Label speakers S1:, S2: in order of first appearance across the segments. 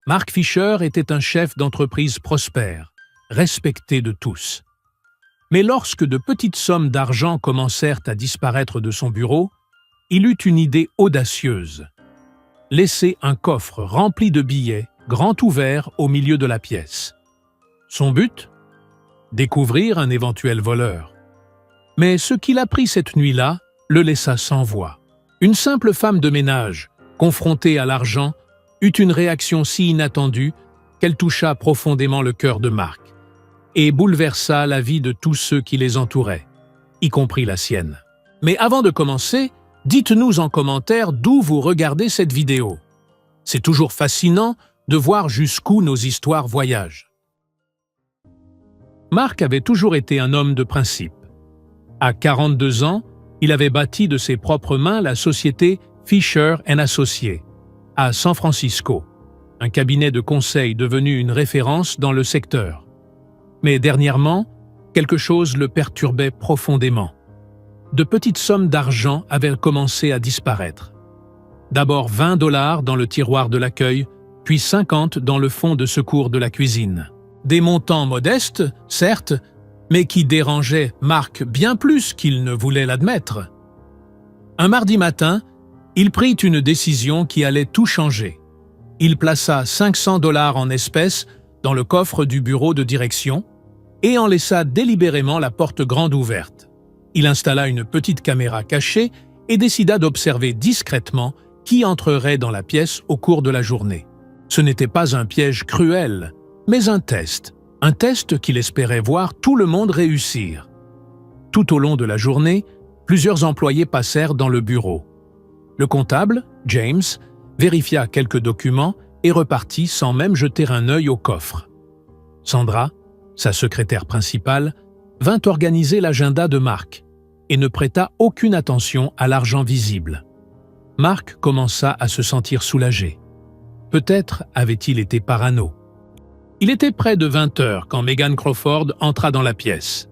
S1: Mark Fisher était un chef d'entreprise prospère, respecté de tous. Mais lorsque de petites sommes d'argent commencèrent à disparaître de son bureau, il eut une idée audacieuse. Laisser un coffre rempli de billets, grand ouvert au milieu de la pièce. Son but ? Découvrir un éventuel voleur. Mais ce qu'il apprit cette nuit-là le laissa sans voix. Une simple femme de ménage, confrontée à l'argent, eut une réaction si inattendue qu'elle toucha profondément le cœur de Mark et bouleversa la vie de tous ceux qui les entouraient, y compris la sienne. Mais avant de commencer, dites-nous en commentaire d'où vous regardez cette vidéo. C'est toujours fascinant de voir jusqu'où nos histoires voyagent. Mark avait toujours été un homme de principe. À 42 ans, il avait bâti de ses propres mains la société Fisher & Associés, à San Francisco, un cabinet de conseil devenu une référence dans le secteur. Mais dernièrement, quelque chose le perturbait profondément. De petites sommes d'argent avaient commencé à disparaître. D'abord 20 $ dans le tiroir de l'accueil, puis 50 dans le fond de secours de la cuisine. Des montants modestes, certes, mais qui dérangeaient Mark bien plus qu'il ne voulait l'admettre. Un mardi matin, il prit une décision qui allait tout changer. Il plaça 500 $ en espèces dans le coffre du bureau de direction et en laissa délibérément la porte grande ouverte. Il installa une petite caméra cachée et décida d'observer discrètement qui entrerait dans la pièce au cours de la journée. Ce n'était pas un piège cruel, mais un test qu'il espérait voir tout le monde réussir. Tout au long de la journée, plusieurs employés passèrent dans le bureau. Le comptable, James, vérifia quelques documents et repartit sans même jeter un œil au coffre. Sandra, sa secrétaire principale, vint organiser l'agenda de Mark et ne prêta aucune attention à l'argent visible. Mark commença à se sentir soulagé. Peut-être avait-il été parano. Il était près de 20 heures quand Megan Crawford entra dans la pièce.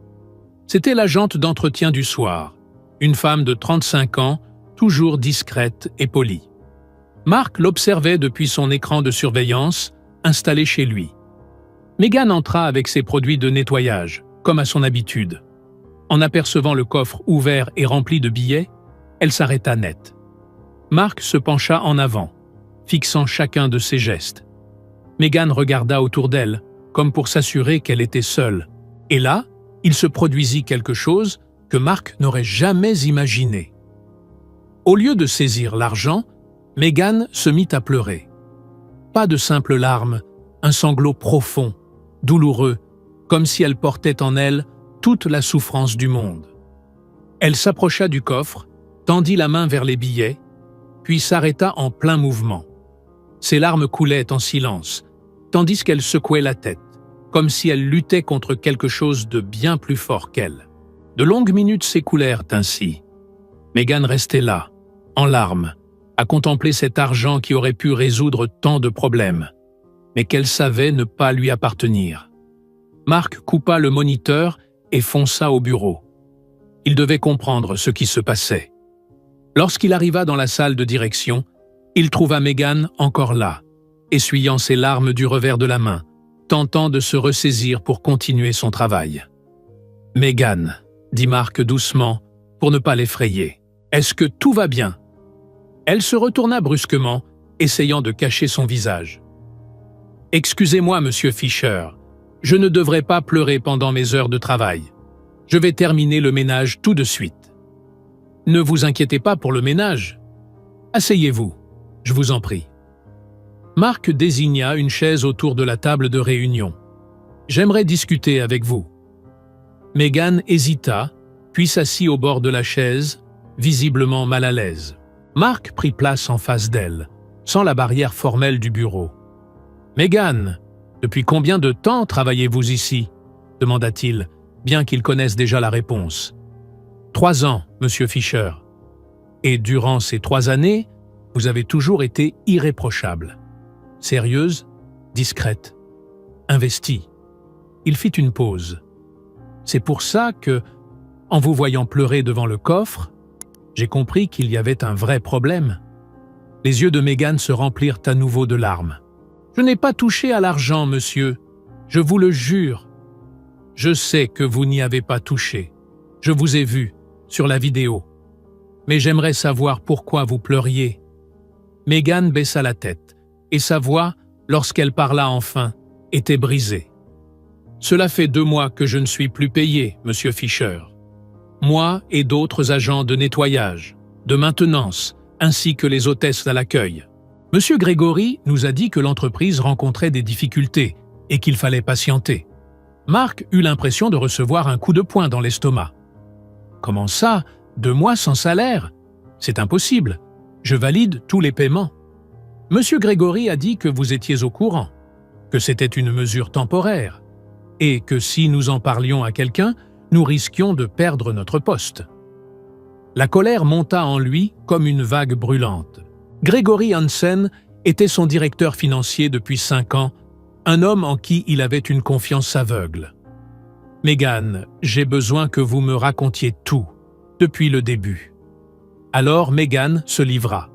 S1: C'était l'agente d'entretien du soir, une femme de 35 ans, toujours discrète et polie. Mark l'observait depuis son écran de surveillance, installé chez lui. Megan entra avec ses produits de nettoyage, comme à son habitude. En apercevant le coffre ouvert et rempli de billets, elle s'arrêta net. Mark se pencha en avant, fixant chacun de ses gestes. Megan regarda autour d'elle, comme pour s'assurer qu'elle était seule. Et là, il se produisit quelque chose que Mark n'aurait jamais imaginé. Au lieu de saisir l'argent, Megan se mit à pleurer. Pas de simples larmes, un sanglot profond, douloureux, comme si elle portait en elle toute la souffrance du monde. Elle s'approcha du coffre, tendit la main vers les billets, puis s'arrêta en plein mouvement. Ses larmes coulaient en silence, tandis qu'elle secouait la tête, comme si elle luttait contre quelque chose de bien plus fort qu'elle. De longues minutes s'écoulèrent ainsi. Megan restait là, en larmes, à contempler cet argent qui aurait pu résoudre tant de problèmes, mais qu'elle savait ne pas lui appartenir. Mark coupa le moniteur et fonça au bureau. Il devait comprendre ce qui se passait. Lorsqu'il arriva dans la salle de direction, il trouva Megan encore là, essuyant ses larmes du revers de la main, tentant de se ressaisir pour continuer son travail. « Megan, » dit Mark doucement, pour ne pas l'effrayer, « est-ce que tout va bien ?» Elle se retourna brusquement, essayant de cacher son visage. « Excusez-moi, monsieur Fisher, je ne devrais pas pleurer pendant mes heures de travail. Je vais terminer le ménage tout de suite. » « Ne vous inquiétez pas pour le ménage. Asseyez-vous, je vous en prie. » Mark désigna une chaise autour de la table de réunion. « J'aimerais discuter avec vous. » Megan hésita, puis s'assit au bord de la chaise, visiblement mal à l'aise. Mark prit place en face d'elle, sans la barrière formelle du bureau. « Megan, depuis combien de temps travaillez-vous ici ?» demanda-t-il, bien qu'il connaisse déjà la réponse. « 3 ans, monsieur Fisher. Et durant ces 3 années, vous avez toujours été irréprochable. Sérieuse, discrète, investie. » Il fit une pause. « C'est pour ça que, en vous voyant pleurer devant le coffre, j'ai compris qu'il y avait un vrai problème. » Les yeux de Megan se remplirent à nouveau de larmes. « Je n'ai pas touché à l'argent, monsieur. Je vous le jure. »« Je sais que vous n'y avez pas touché. Je vous ai vu, sur la vidéo. Mais j'aimerais savoir pourquoi vous pleuriez. » Meghan baissa la tête, et sa voix, lorsqu'elle parla enfin, était brisée. « Cela fait 2 mois que je ne suis plus payé, monsieur Fisher. Moi et d'autres agents de nettoyage, de maintenance, ainsi que les hôtesses à l'accueil. Monsieur Gregory nous a dit que l'entreprise rencontrait des difficultés et qu'il fallait patienter. » Mark eut l'impression de recevoir un coup de poing dans l'estomac. « Comment ça, 2 mois sans salaire? C'est impossible. Je valide tous les paiements. » Monsieur Gregory a dit que vous étiez au courant, que c'était une mesure temporaire, et que si nous en parlions à quelqu'un, nous risquions de perdre notre poste. La colère monta en lui comme une vague brûlante. Gregory Hansen était son directeur financier depuis 5 ans, un homme en qui il avait une confiance aveugle. « Meghan, j'ai besoin que vous me racontiez tout, depuis le début. » Alors Meghan se livra.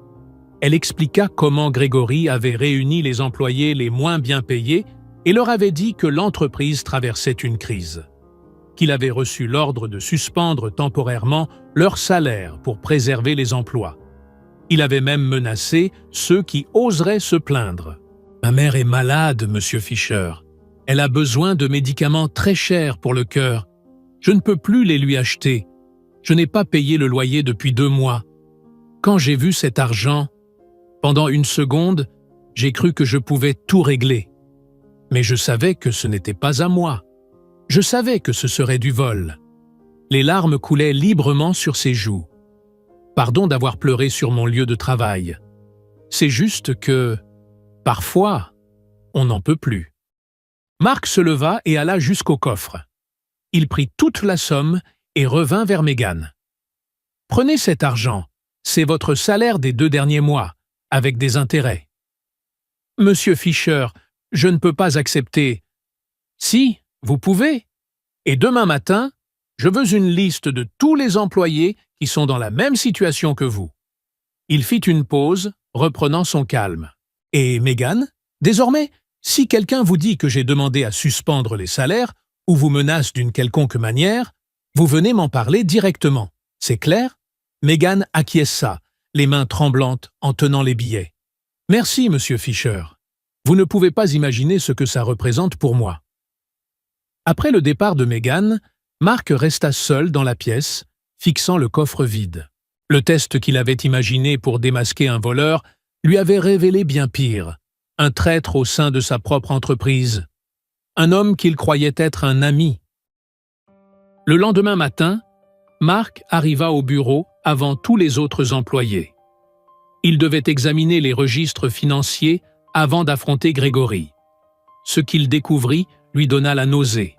S1: Elle expliqua comment Gregory avait réuni les employés les moins bien payés et leur avait dit que l'entreprise traversait une crise, qu'il avait reçu l'ordre de suspendre temporairement leur salaire pour préserver les emplois. Il avait même menacé ceux qui oseraient se plaindre. « Ma mère est malade, monsieur Fisher. Elle a besoin de médicaments très chers pour le cœur. Je ne peux plus les lui acheter. Je n'ai pas payé le loyer depuis 2 mois. Quand j'ai vu cet argent, pendant une seconde, j'ai cru que je pouvais tout régler. Mais je savais que ce n'était pas à moi. Je savais que ce serait du vol. » Les larmes coulaient librement sur ses joues. « Pardon d'avoir pleuré sur mon lieu de travail. C'est juste que, parfois, on n'en peut plus. » Mark se leva et alla jusqu'au coffre. Il prit toute la somme et revint vers Meghan. « Prenez cet argent, c'est votre salaire des 2 derniers mois, avec des intérêts. »« Monsieur Fisher, je ne peux pas accepter. »« Si, vous pouvez. Et demain matin, je veux une liste de tous les employés qui sont dans la même situation que vous. » Il fit une pause, reprenant son calme. « Et Meghan, désormais, si quelqu'un vous dit que j'ai demandé à suspendre les salaires ou vous menace d'une quelconque manière, vous venez m'en parler directement. C'est clair ?» Meghan acquiesça, les mains tremblantes en tenant les billets. « Merci, monsieur Fisher. Vous ne pouvez pas imaginer ce que ça représente pour moi. » Après le départ de Meghan, Mark resta seul dans la pièce, fixant le coffre vide. Le test qu'il avait imaginé pour démasquer un voleur lui avait révélé bien pire, un traître au sein de sa propre entreprise, un homme qu'il croyait être un ami. Le lendemain matin, Mark arriva au bureau avant tous les autres employés. Il devait examiner les registres financiers avant d'affronter Gregory. Ce qu'il découvrit lui donna la nausée.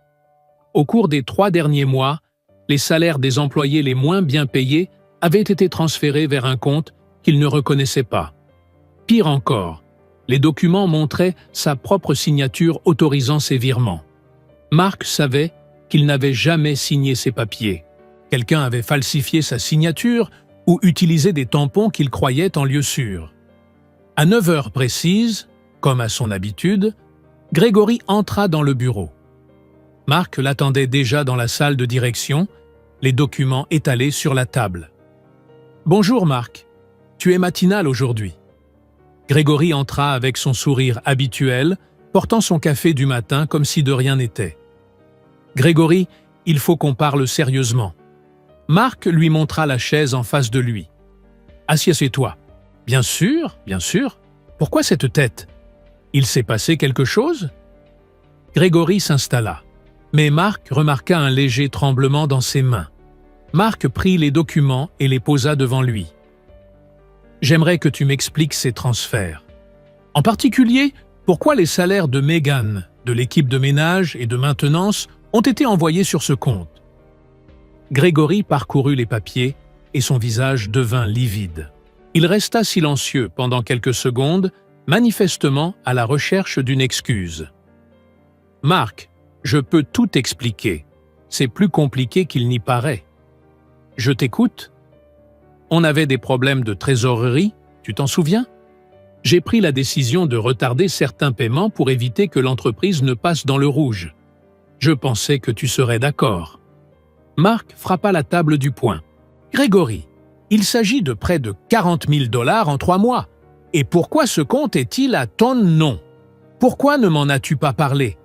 S1: Au cours des 3 derniers mois, les salaires des employés les moins bien payés avaient été transférés vers un compte qu'il ne reconnaissait pas. Pire encore, les documents montraient sa propre signature autorisant ces virements. Mark savait qu'il n'avait jamais signé ces papiers. Quelqu'un avait falsifié sa signature ou utilisé des tampons qu'il croyait en lieu sûr. À 9 heures précises, comme à son habitude, Gregory entra dans le bureau. Mark l'attendait déjà dans la salle de direction, les documents étalés sur la table. « Bonjour Mark, tu es matinal aujourd'hui. » Gregory entra avec son sourire habituel, portant son café du matin comme si de rien n'était. « Gregory, il faut qu'on parle sérieusement. » Mark lui montra la chaise en face de lui. « Assieds-toi. »« Bien sûr, bien sûr. Pourquoi cette tête? Il s'est passé quelque chose ?» Gregory s'installa, mais Mark remarqua un léger tremblement dans ses mains. Mark prit les documents et les posa devant lui. « J'aimerais que tu m'expliques ces transferts. En particulier, pourquoi les salaires de Meghan, de l'équipe de ménage et de maintenance ont été envoyés sur ce compte. » Gregory parcourut les papiers et son visage devint livide. Il resta silencieux pendant quelques secondes, manifestement à la recherche d'une excuse. « Mark, je peux tout expliquer. C'est plus compliqué qu'il n'y paraît. » « Je t'écoute. On avait des problèmes de trésorerie, tu t'en souviens? J'ai pris la décision de retarder certains paiements pour éviter que l'entreprise ne passe dans le rouge. Je pensais que tu serais d'accord. » Marc frappa la table du poing. « Grégory, il s'agit de près de 40 000 $ en 3 mois. Et pourquoi ce compte est-il à ton nom? Pourquoi ne m'en as-tu pas parlé?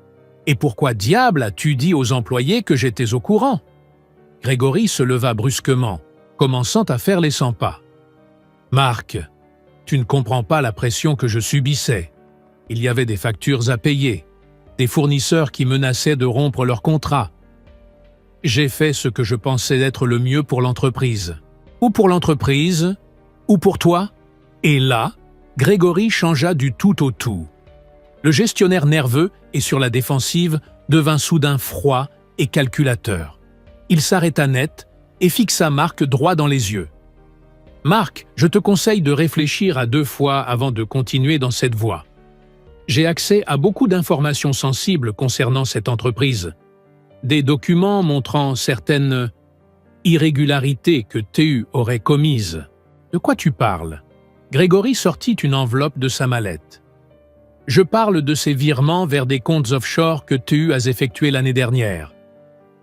S1: Et pourquoi diable as-tu dit aux employés que j'étais au courant ?» Grégory se leva brusquement, commençant à faire les 100 pas. « Marc, tu ne comprends pas la pression que je subissais. Il y avait des factures à payer, des fournisseurs qui menaçaient de rompre leur contrat. J'ai fait ce que je pensais être le mieux pour l'entreprise. Ou pour l'entreprise, ou pour toi. » Et là, Grégory changea du tout au tout. Le gestionnaire nerveux et sur la défensive devint soudain froid et calculateur. Il s'arrêta net et fixa Marc droit dans les yeux. « Marc, je te conseille de réfléchir à 2 fois avant de continuer dans cette voie. J'ai accès à beaucoup d'informations sensibles concernant cette entreprise. Des documents montrant certaines irrégularités que TU aurait commises. De quoi tu parles ?» Grégory sortit une enveloppe de sa mallette. « Je parle de ces virements vers des comptes offshore que TU a effectués l'année dernière.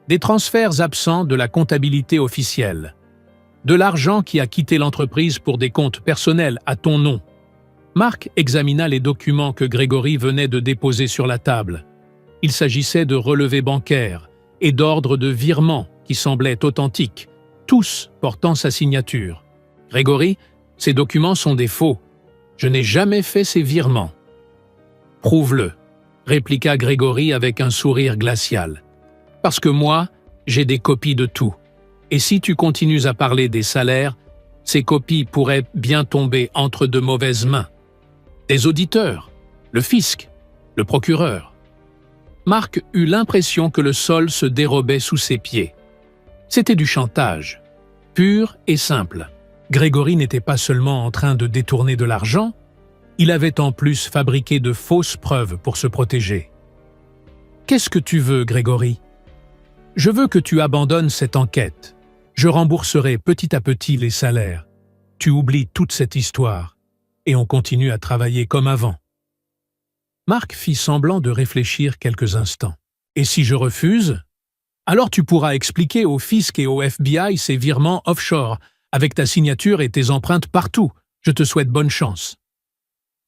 S1: Des transferts absents de la comptabilité officielle. De l'argent qui a quitté l'entreprise pour des comptes personnels à ton nom. » Marc examina les documents que Grégory venait de déposer sur la table. Il s'agissait de relevés bancaires et d'ordres de virement qui semblaient authentiques, tous portant sa signature. « Grégory, ces documents sont des faux. Je n'ai jamais fait ces virements. »« Prouve-le, » répliqua Grégory avec un sourire glacial. « Parce que moi, j'ai des copies de tout. Et si tu continues à parler des salaires, ces copies pourraient bien tomber entre de mauvaises mains. Des auditeurs, le fisc, le procureur. » Marc eut l'impression que le sol se dérobait sous ses pieds. C'était du chantage, pur et simple. Grégory n'était pas seulement en train de détourner de l'argent, il avait en plus fabriqué de fausses preuves pour se protéger. « Qu'est-ce que tu veux, Grégory ? Je veux que tu abandonnes cette enquête. Je rembourserai petit à petit les salaires. Tu oublies toute cette histoire et on continue à travailler comme avant. » Marc fit semblant de réfléchir quelques instants. « Et si je refuse ? Alors tu pourras expliquer au fisc et au FBI ces virements offshore, avec ta signature et tes empreintes partout. Je te souhaite bonne chance. »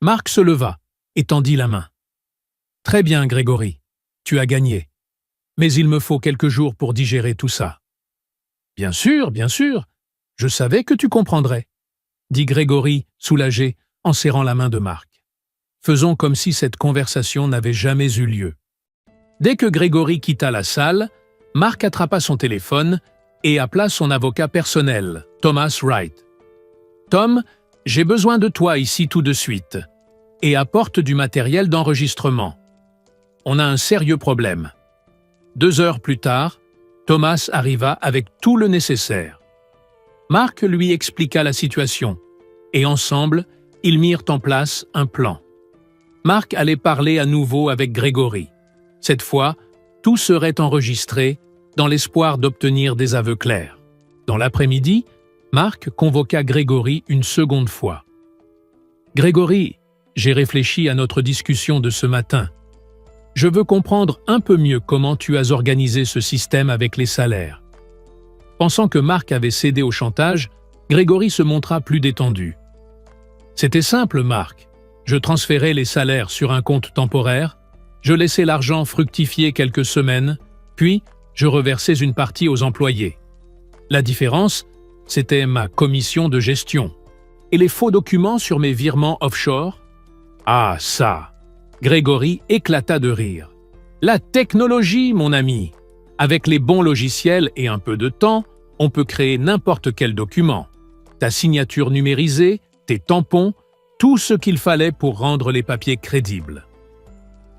S1: Marc se leva et tendit la main. « Très bien, Grégory, tu as gagné. Mais il me faut quelques jours pour digérer tout ça. »« Bien sûr, je savais que tu comprendrais, » dit Grégory, soulagé, en serrant la main de Marc. Faisons comme si cette conversation n'avait jamais eu lieu. Dès que Grégory quitta la salle, Marc attrapa son téléphone et appela son avocat personnel, Thomas Wright. « Tom, j'ai besoin de toi ici tout de suite. Et apporte du matériel d'enregistrement. On a un sérieux problème. » 2 heures plus tard, Thomas arriva avec tout le nécessaire. Marc lui expliqua la situation, et ensemble, ils mirent en place un plan. Marc allait parler à nouveau avec Grégory. Cette fois, tout serait enregistré dans l'espoir d'obtenir des aveux clairs. Dans l'après-midi, Marc convoqua Grégory une seconde fois. « Grégory, j'ai réfléchi à notre discussion de ce matin. Je veux comprendre un peu mieux comment tu as organisé ce système avec les salaires. » Pensant que Marc avait cédé au chantage, Grégory se montra plus détendu. « C'était simple, Marc. Je transférais les salaires sur un compte temporaire, je laissais l'argent fructifier quelques semaines, puis je reversais une partie aux employés. La différence, c'était ma commission de gestion. Et les faux documents sur mes virements offshore? Ah, ça! » Grégory éclata de rire. « La technologie, mon ami! Avec les bons logiciels et un peu de temps, on peut créer n'importe quel document. Ta signature numérisée, tes tampons, tout ce qu'il fallait pour rendre les papiers crédibles. »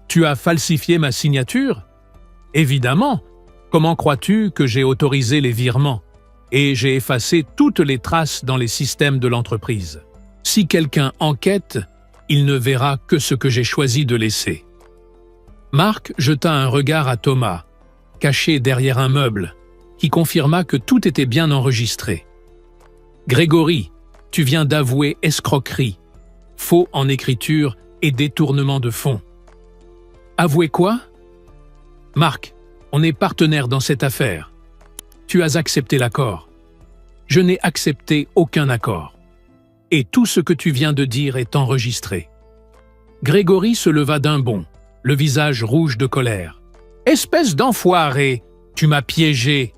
S1: « Tu as falsifié ma signature? » « Évidemment! Comment crois-tu que j'ai autorisé les virements? Et j'ai effacé toutes les traces dans les systèmes de l'entreprise. Si quelqu'un enquête, il ne verra que ce que j'ai choisi de laisser. » Marc jeta un regard à Thomas, caché derrière un meuble, qui confirma que tout était bien enregistré. « Grégory, tu viens d'avouer escroquerie. faux en écriture et détournement de fonds. Avouez quoi? Marc, on est partenaires dans cette affaire. Tu as accepté l'accord. Je n'ai accepté aucun accord. Et tout ce que tu viens de dire est enregistré. Grégory se leva d'un bond, le visage rouge de colère. « Espèce d'enfoiré, tu m'as piégé !»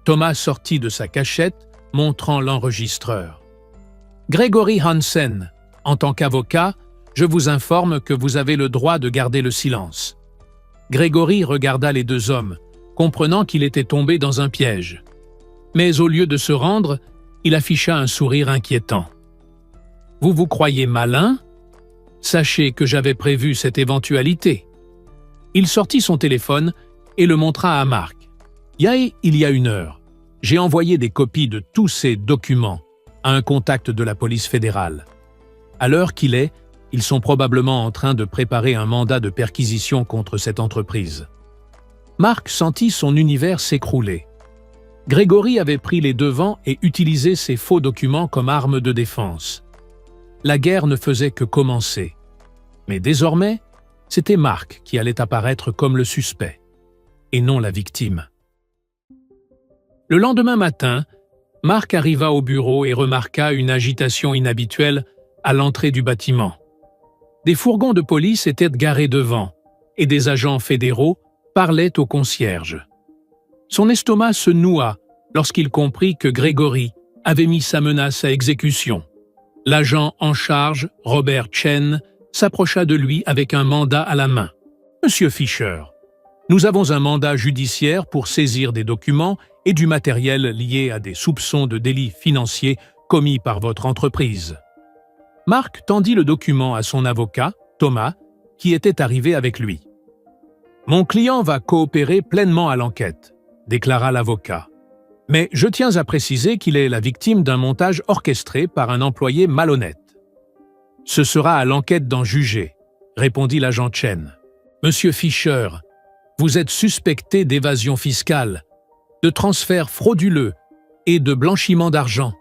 S1: Thomas sortit de sa cachette, montrant l'enregistreur. « Grégory Hansen, en tant qu'avocat, je vous informe que vous avez le droit de garder le silence. » Grégory regarda les deux hommes, comprenant qu'il était tombé dans un piège. Mais au lieu de se rendre, il afficha un sourire inquiétant. « Vous vous croyez malin ? Sachez que j'avais prévu cette éventualité. » Il sortit son téléphone et le montra à Marc. « Il y a 1 heure, j'ai envoyé des copies de tous ces documents à un contact de la police fédérale. À l'heure qu'il est, ils sont probablement en train de préparer un mandat de perquisition contre cette entreprise. » Marc sentit son univers s'écrouler. Grégory avait pris les devants et utilisé ces faux documents comme arme de défense. La guerre ne faisait que commencer. Mais désormais, c'était Marc qui allait apparaître comme le suspect, et non la victime. Le lendemain matin, Marc arriva au bureau et remarqua une agitation inhabituelle à l'entrée du bâtiment. Des fourgons de police étaient garés devant, et des agents fédéraux parlaient au concierge. Son estomac se noua lorsqu'il comprit que Grégory avait mis sa menace à exécution. L'agent en charge, Robert Chen, s'approcha de lui avec un mandat à la main. « Monsieur Fisher, nous avons un mandat judiciaire pour saisir des documents et du matériel liés à des soupçons de délits financiers commis par votre entreprise. » Marc tendit le document à son avocat, Thomas, qui était arrivé avec lui. « Mon client va coopérer pleinement à l'enquête, » déclara l'avocat. « Mais je tiens à préciser qu'il est la victime d'un montage orchestré par un employé malhonnête. »« Ce sera à l'enquête d'en juger, » répondit l'agent Chen. « Monsieur Fisher, vous êtes suspecté d'évasion fiscale, de transfert frauduleux et de blanchiment d'argent. »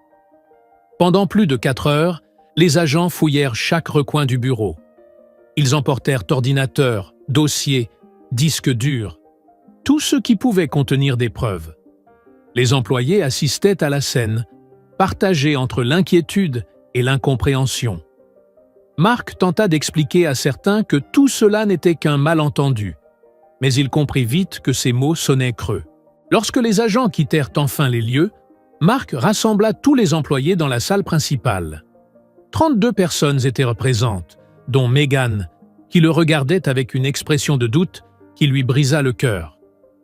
S1: Pendant plus de 4 heures, les agents fouillèrent chaque recoin du bureau. Ils emportèrent ordinateurs, dossiers, disques durs, tout ce qui pouvait contenir des preuves. Les employés assistaient à la scène, partagés entre l'inquiétude et l'incompréhension. Marc tenta d'expliquer à certains que tout cela n'était qu'un malentendu, mais il comprit vite que ces mots sonnaient creux. Lorsque les agents quittèrent enfin les lieux, Marc rassembla tous les employés dans la salle principale. 32 personnes étaient présentes, dont Megan, qui le regardait avec une expression de doute qui lui brisa le cœur.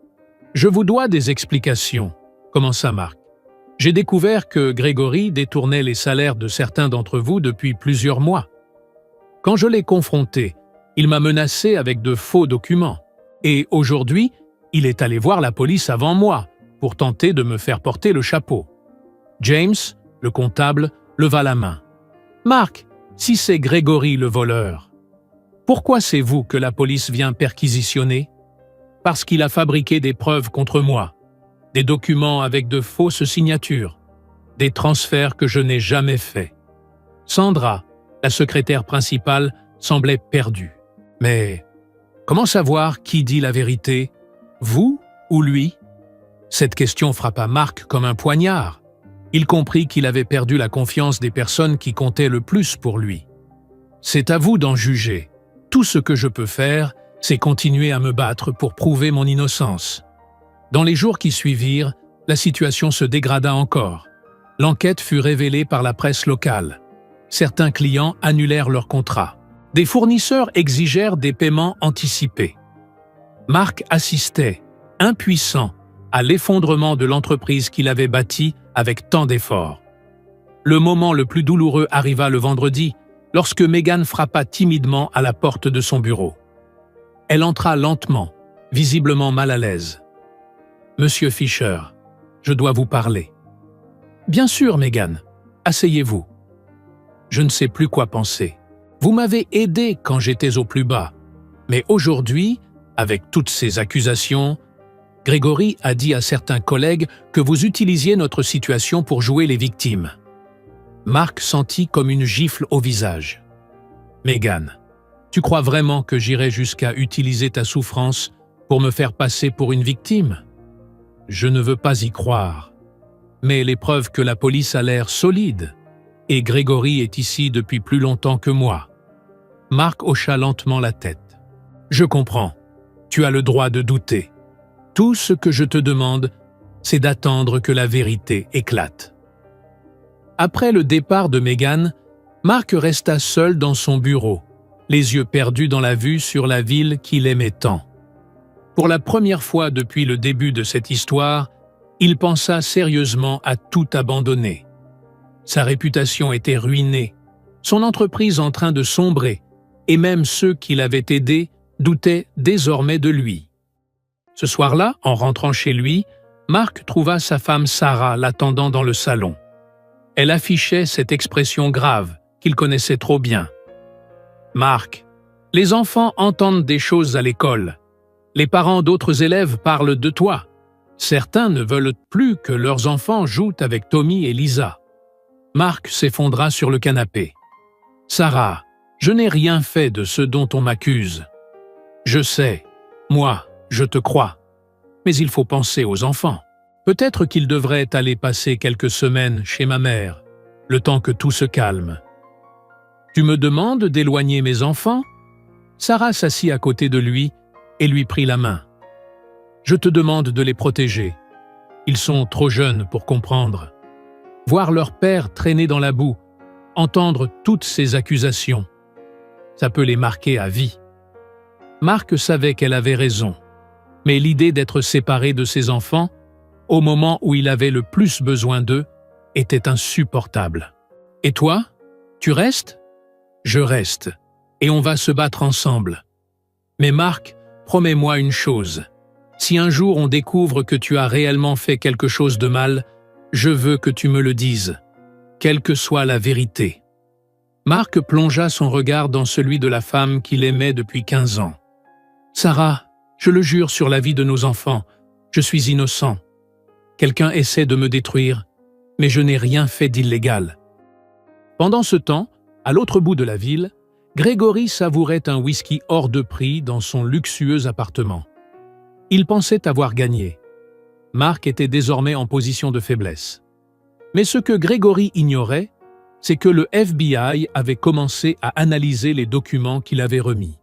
S1: « Je vous dois des explications, » commença Marc. « J'ai découvert que Grégory détournait les salaires de certains d'entre vous depuis plusieurs mois. Quand je l'ai confronté, il m'a menacé avec de faux documents. Et aujourd'hui, il est allé voir la police avant moi pour tenter de me faire porter le chapeau. » James, le comptable, leva la main. « Marc, si c'est Grégory le voleur, pourquoi c'est vous que la police vient perquisitionner? Parce qu'il a fabriqué des preuves contre moi, des documents avec de fausses signatures, des transferts que je n'ai jamais faits. » Sandra, la secrétaire principale, semblait perdue. Mais comment savoir qui dit la vérité, vous ou lui? Cette question frappa Marc comme un poignard. Il comprit qu'il avait perdu la confiance des personnes qui comptaient le plus pour lui. « C'est à vous d'en juger. Tout ce que je peux faire, c'est continuer à me battre pour prouver mon innocence. » Dans les jours qui suivirent, la situation se dégrada encore. L'enquête fut révélée par la presse locale. Certains clients annulèrent leurs contrats. Des fournisseurs exigèrent des paiements anticipés. Marc assistait, impuissant, à l'effondrement de l'entreprise qu'il avait bâtie avec tant d'efforts. Le moment le plus douloureux arriva le vendredi, lorsque Megan frappa timidement à la porte de son bureau. Elle entra lentement, visiblement mal à l'aise. « Monsieur Fisher, je dois vous parler. »« Bien sûr, Megan. Asseyez-vous. »« Je ne sais plus quoi penser. Vous m'avez aidé quand j'étais au plus bas. Mais aujourd'hui, avec toutes ces accusations, Grégory a dit à certains collègues que vous utilisiez notre situation pour jouer les victimes. » Marc sentit comme une gifle au visage. Megan, tu crois vraiment que j'irai jusqu'à utiliser ta souffrance pour me faire passer pour une victime? Je ne veux pas y croire. Mais les preuves que la police a l'air solide, et Grégory est ici depuis plus longtemps que moi. Mark hocha lentement la tête. Je comprends. Tu as le droit de douter. Tout ce que je te demande, c'est d'attendre que la vérité éclate. Après le départ de Megan, Mark resta seul dans son bureau, les yeux perdus dans la vue sur la ville qu'il aimait tant. Pour la première fois depuis le début de cette histoire, il pensa sérieusement à tout abandonner. Sa réputation était ruinée, son entreprise en train de sombrer, et même ceux qui l'avaient aidé doutaient désormais de lui. Ce soir-là, en rentrant chez lui, Mark trouva sa femme Sarah l'attendant dans le salon. Elle affichait cette expression grave qu'il connaissait trop bien. « Mark, les enfants entendent des choses à l'école. Les parents d'autres élèves parlent de toi. Certains ne veulent plus que leurs enfants jouent avec Tommy et Lisa. » Mark s'effondra sur le canapé. « Sarah, je n'ai rien fait de ce dont on m'accuse. Je sais, moi, je te crois. Mais il faut penser aux enfants. Peut-être qu'ils devraient aller passer quelques semaines chez ma mère, le temps que tout se calme. Tu me demandes d'éloigner mes enfants ?» Sarah s'assit à côté de lui et lui prit la main. « Je te demande de les protéger. Ils sont trop jeunes pour comprendre. Voir leur père traîner dans la boue, entendre toutes ces accusations, ça peut les marquer à vie. » Mark savait qu'elle avait raison, mais l'idée d'être séparé de ses enfants, au moment où il avait le plus besoin d'eux, était insupportable. « Et toi, tu restes ?»« Je reste, et on va se battre ensemble. Mais Mark, promets-moi une chose. Si un jour on découvre que tu as réellement fait quelque chose de mal, je veux que tu me le dises, quelle que soit la vérité. » Mark plongea son regard dans celui de la femme qu'il aimait depuis 15 ans. « Sarah, je le jure sur la vie de nos enfants, je suis innocent. Quelqu'un essaie de me détruire, mais je n'ai rien fait d'illégal. » Pendant ce temps, à l'autre bout de la ville, Grégory savourait un whisky hors de prix dans son luxueux appartement. Il pensait avoir gagné. Mark était désormais en position de faiblesse. Mais ce que Grégory ignorait, c'est que le FBI avait commencé à analyser les documents qu'il avait remis.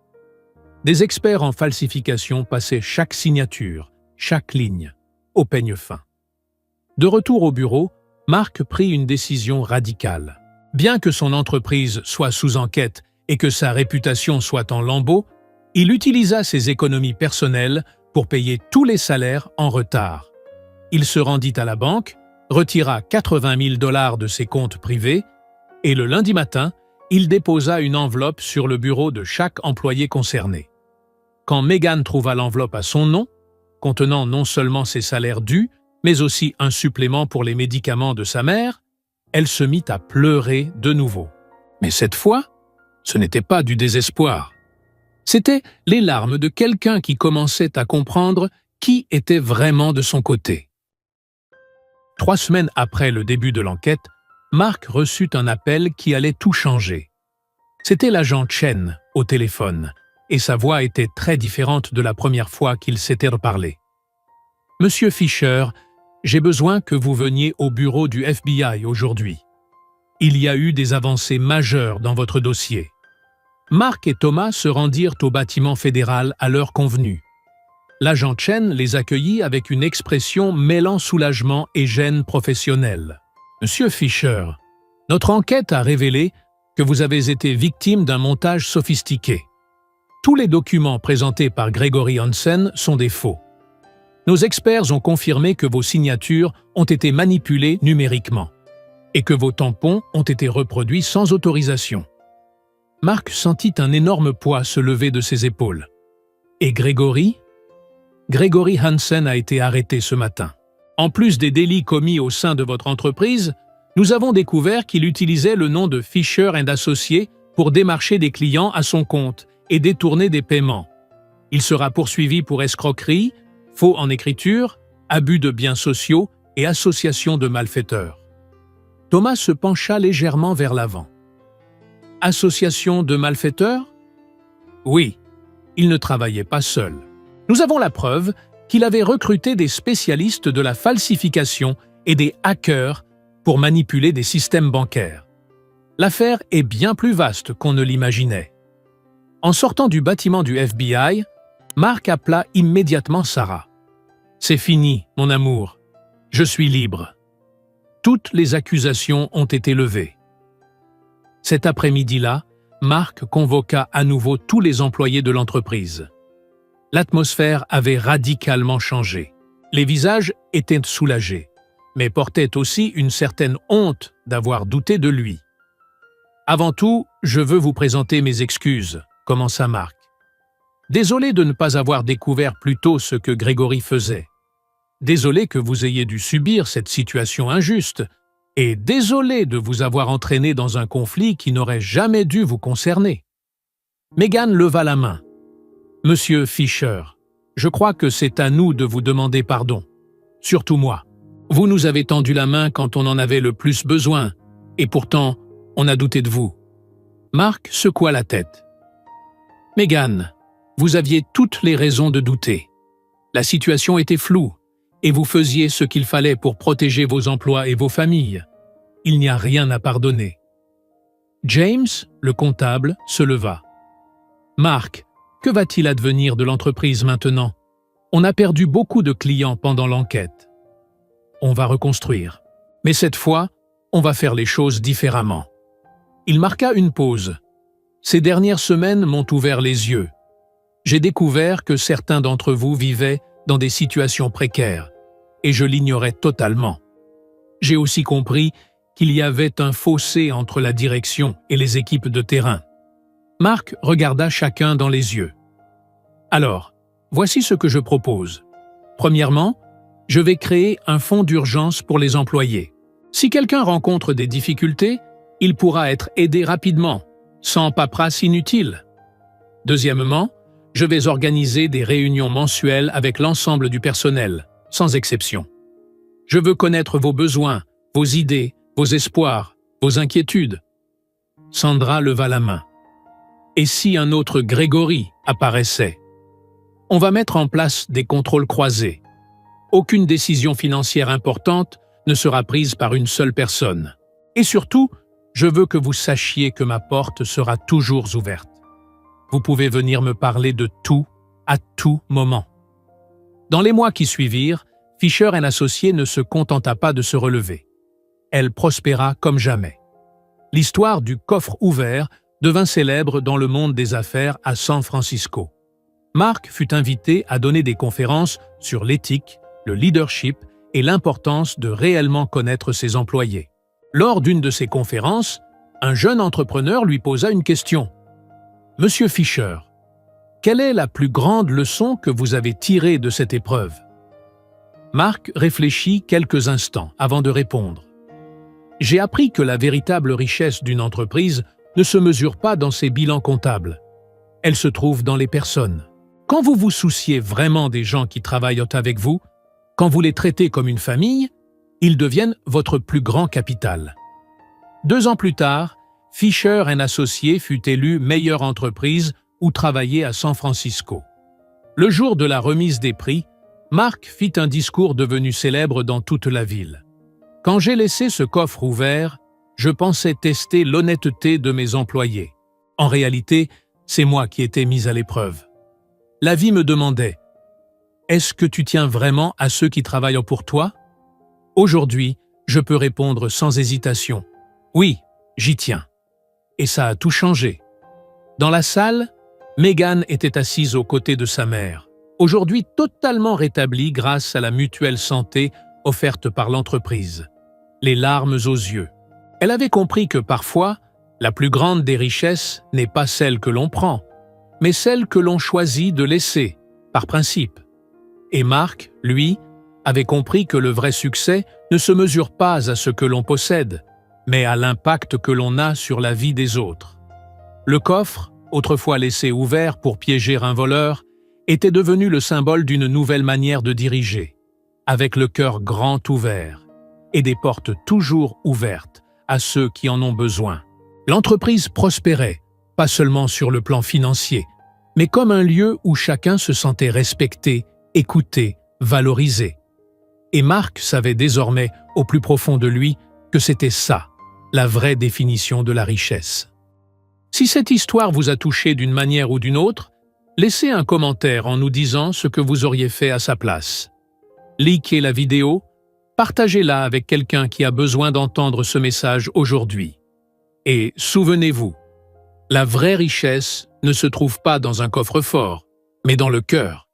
S1: Des experts en falsification passaient chaque signature, chaque ligne, au peigne fin. De retour au bureau, Mark prit une décision radicale. Bien que son entreprise soit sous enquête et que sa réputation soit en lambeaux, il utilisa ses économies personnelles pour payer tous les salaires en retard. Il se rendit à la banque, retira 80 000 $ de ses comptes privés et le lundi matin, il déposa une enveloppe sur le bureau de chaque employé concerné. Quand Megan trouva l'enveloppe à son nom, contenant non seulement ses salaires dus, mais aussi un supplément pour les médicaments de sa mère, elle se mit à pleurer de nouveau. Mais cette fois, ce n'était pas du désespoir. C'étaient les larmes de quelqu'un qui commençait à comprendre qui était vraiment de son côté. 3 semaines après le début de l'enquête, Mark reçut un appel qui allait tout changer. C'était l'agent Chen au téléphone, et sa voix était très différente de la première fois qu'ils s'étaient reparlé. « Monsieur Fisher, j'ai besoin que vous veniez au bureau du FBI aujourd'hui. Il y a eu des avancées majeures dans votre dossier. » Mark et Thomas se rendirent au bâtiment fédéral à l'heure convenue. L'agent Chen les accueillit avec une expression mêlant soulagement et gêne professionnelle. « Monsieur Fisher, notre enquête a révélé que vous avez été victime d'un montage sophistiqué. Tous les documents présentés par Grégory Hansen sont des faux. Nos experts ont confirmé que vos signatures ont été manipulées numériquement et que vos tampons ont été reproduits sans autorisation. » Mark sentit un énorme poids se lever de ses épaules. « Et Grégory » ? Grégory Hansen a été arrêté ce matin. En plus des délits commis au sein de votre entreprise, nous avons découvert qu'il utilisait le nom de Fisher & Associés pour démarcher des clients à son compte et détourner des paiements. Il sera poursuivi pour escroquerie, faux en écriture, abus de biens sociaux et association de malfaiteurs. Thomas se pencha légèrement vers l'avant. association de malfaiteurs? Oui, il ne travaillait pas seul. Nous avons la preuve qu'il avait recruté des spécialistes de la falsification et des hackers pour manipuler des systèmes bancaires. L'affaire est bien plus vaste qu'on ne l'imaginait. En sortant du bâtiment du FBI, Mark appela immédiatement Sarah. « C'est fini, mon amour. Je suis libre. » Toutes les accusations ont été levées. Cet après-midi-là, Mark convoqua à nouveau tous les employés de l'entreprise. L'atmosphère avait radicalement changé. Les visages étaient soulagés, mais portaient aussi une certaine honte d'avoir douté de lui. « Avant tout, je veux vous présenter mes excuses, » commença Mark. « Désolé de ne pas avoir découvert plus tôt ce que Grégory faisait. Désolé que vous ayez dû subir cette situation injuste, et désolé de vous avoir entraîné dans un conflit qui n'aurait jamais dû vous concerner. » Megan leva la main. « Monsieur Fisher, je crois que c'est à nous de vous demander pardon. Surtout moi. Vous nous avez tendu la main quand on en avait le plus besoin, et pourtant, on a douté de vous. » Mark secoua la tête. « Megan, vous aviez toutes les raisons de douter. La situation était floue, et vous faisiez ce qu'il fallait pour protéger vos emplois et vos familles. Il n'y a rien à pardonner. » James, le comptable, se leva. « Mark, que va-t-il advenir de l'entreprise maintenant? On a perdu beaucoup de clients pendant l'enquête. On va reconstruire. Mais cette fois, on va faire les choses différemment. » Il marqua une pause. « Ces dernières semaines m'ont ouvert les yeux. J'ai découvert que certains d'entre vous vivaient dans des situations précaires, et je l'ignorais totalement. J'ai aussi compris qu'il y avait un fossé entre la direction et les équipes de terrain. » Mark regarda chacun dans les yeux. « Alors, voici ce que je propose. Premièrement, je vais créer un fonds d'urgence pour les employés. Si quelqu'un rencontre des difficultés, il pourra être aidé rapidement, sans paperasse inutile. Deuxièmement, je vais organiser des réunions mensuelles avec l'ensemble du personnel, sans exception. Je veux connaître vos besoins, vos idées, vos espoirs, vos inquiétudes. » Sandra leva la main. « Et si un autre Grégory apparaissait? On va mettre en place des contrôles croisés. Aucune décision financière importante ne sera prise par une seule personne. Et surtout, je veux que vous sachiez que ma porte sera toujours ouverte. Vous pouvez venir me parler de tout, à tout moment. » Dans les mois qui suivirent, Fisher & Associés ne se contenta pas de se relever. Elle prospéra comme jamais. L'histoire du coffre ouvert devint célèbre dans le monde des affaires à San Francisco. Mark fut invité à donner des conférences sur l'éthique, le leadership et l'importance de réellement connaître ses employés. Lors d'une de ces conférences, un jeune entrepreneur lui posa une question. « Monsieur Fisher, quelle est la plus grande leçon que vous avez tirée de cette épreuve? » Mark réfléchit quelques instants avant de répondre. « J'ai appris que la véritable richesse d'une entreprise ne se mesure pas dans ses bilans comptables. Elle se trouve dans les personnes. Quand vous vous souciez vraiment des gens qui travaillent avec vous, quand vous les traitez comme une famille, ils deviennent votre plus grand capital. » 2 ans plus tard, Fisher & Associés fut élu meilleure entreprise où travailler à San Francisco. Le jour de la remise des prix, Mark fit un discours devenu célèbre dans toute la ville. « Quand j'ai laissé ce coffre ouvert, je pensais tester l'honnêteté de mes employés. En réalité, c'est moi qui étais mis à l'épreuve. La vie me demandait « Est-ce que tu tiens vraiment à ceux qui travaillent pour toi ?» Aujourd'hui, je peux répondre sans hésitation « Oui, j'y tiens. » Et ça a tout changé. Dans la salle, Megan était assise aux côtés de sa mère, aujourd'hui totalement rétablie grâce à la mutuelle santé offerte par l'entreprise. Les larmes aux yeux. Elle avait compris que parfois, la plus grande des richesses n'est pas celle que l'on prend, mais celle que l'on choisit de laisser, par principe. Et Mark, lui, avait compris que le vrai succès ne se mesure pas à ce que l'on possède, mais à l'impact que l'on a sur la vie des autres. Le coffre, autrefois laissé ouvert pour piéger un voleur, était devenu le symbole d'une nouvelle manière de diriger, avec le cœur grand ouvert et des portes toujours ouvertes à ceux qui en ont besoin. L'entreprise prospérait, pas seulement sur le plan financier, mais comme un lieu où chacun se sentait respecté, écouté, valorisé. Et Marc savait désormais, au plus profond de lui, que c'était ça, la vraie définition de la richesse. Si cette histoire vous a touché d'une manière ou d'une autre, laissez un commentaire en nous disant ce que vous auriez fait à sa place. Likez la vidéo, partagez-la avec quelqu'un qui a besoin d'entendre ce message aujourd'hui. Et souvenez-vous, la vraie richesse ne se trouve pas dans un coffre-fort, mais dans le cœur.